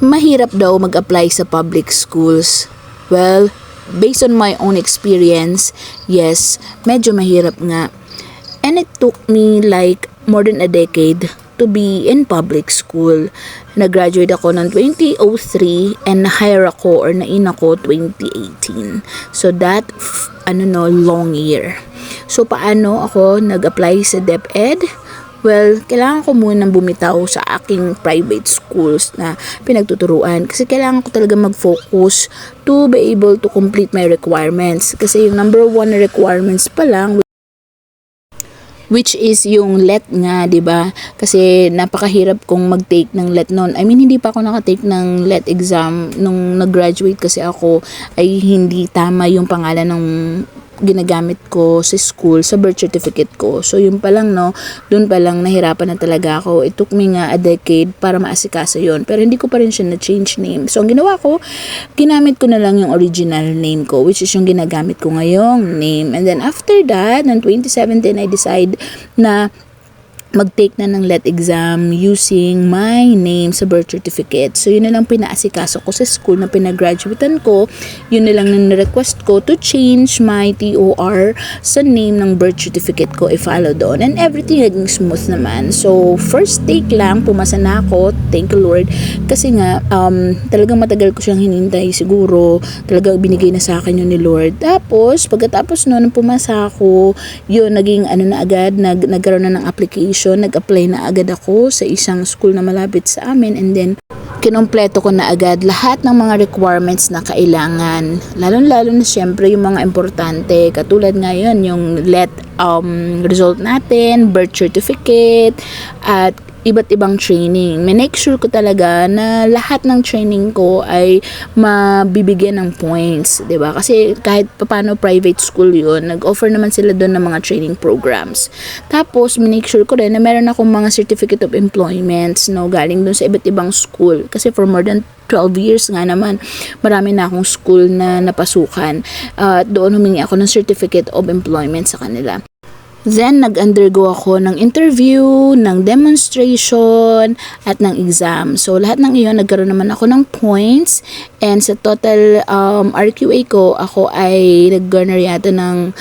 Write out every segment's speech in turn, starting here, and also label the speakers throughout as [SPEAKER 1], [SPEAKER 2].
[SPEAKER 1] Mahirap daw mag-apply sa public schools. Well, based on my own experience, yes, medyo mahirap nga. And it took me like more than a decade to be in public school. Nag-graduate ako ng 2003 and na-hire ako or na-in ako 2018. So that, long year. So paano ako nag-apply sa DepEd? Well, kailangan ko munang bumitaw sa aking private schools na pinagtuturuan kasi kailangan ko talaga mag-focus to be able to complete my requirements. Kasi yung number one na requirements pa lang, which is yung LET nga, 'di ba? Kasi napakahirap kong mag-take ng LET noon. I mean, hindi pa ako naka-take ng LET exam nung nag-graduate kasi ako ay hindi tama yung pangalan ng ginagamit ko sa school, sa birth certificate ko. So, yun pa lang, no, dun pa lang nahirapan na talaga ako. It took me nga a decade para maasikaso yun. Pero hindi ko pa rin siya na-change name. So, ang ginawa ko, ginamit ko na lang yung original name ko, which is yung ginagamit ko ngayong name. And then, after that, ng 2017, I decide na mag-take na ng LET exam using my name sa birth certificate. So, yun na lang pinaasikaso ko sa school na pinag-graduatean ko. Yun na lang na request ko to change my TOR sa name ng birth certificate ko, i-follow doon. And everything naging smooth naman. So, first take lang, pumasa na ako. Thank you, Lord. Kasi nga, talagang matagal ko siyang hinintay siguro. Talagang binigay na sa akin yun ni Lord. Tapos, pagkatapos noon, pumasa ako, yun, naging na agad, nagkaroon na ng application. Nag-apply na agad ako sa isang school na malapit sa amin and then kinompleto ko na agad lahat ng mga requirements na kailangan. Lalo-lalo na siyempre yung mga importante. Katulad ngayon yung LET result natin, birth certificate, at iba't ibang training. Make sure ko talaga na lahat ng training ko ay mabibigyan ng points, 'di ba? Kasi kahit paano private school 'yun, nag-offer naman sila doon ng mga training programs. Tapos, make sure ko rin na meron akong mga certificate of employments, no, galing doon sa iba't ibang school. Kasi for more than 12 years nga naman, marami na akong school na napasukan. Doon humingi ako ng certificate of employment sa kanila. Then, nag-undergo ako ng interview, ng demonstration, at ng exam. So, lahat ng iyon, nagkaroon naman ako ng points. And sa total RQA ko, ako ay nag-garner yata ng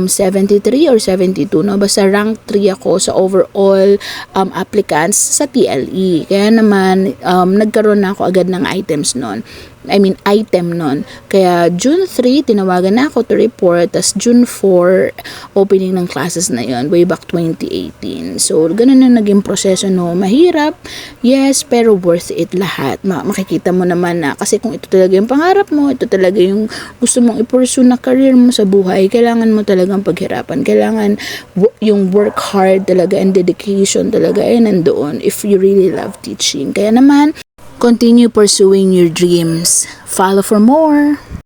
[SPEAKER 1] 73 or 72. No? Basta rank 3 ako sa overall applicants sa TLE. Kaya naman, nagkaroon na ako agad ng items noon. Item nun. Kaya June 3, tinawagan na ako to report. Tas June 4, opening ng classes na yon way back 2018. So, ganun na naging proseso, no. Mahirap, yes, pero worth it lahat. Makikita mo naman na, kasi kung ito talaga yung pangarap mo, ito talaga yung gusto mong i-pursue na career mo sa buhay, kailangan mo talagang paghirapan. Kailangan yung work hard talaga and dedication talaga ay nandoon if you really love teaching. Kaya naman, continue pursuing your dreams. Follow for more.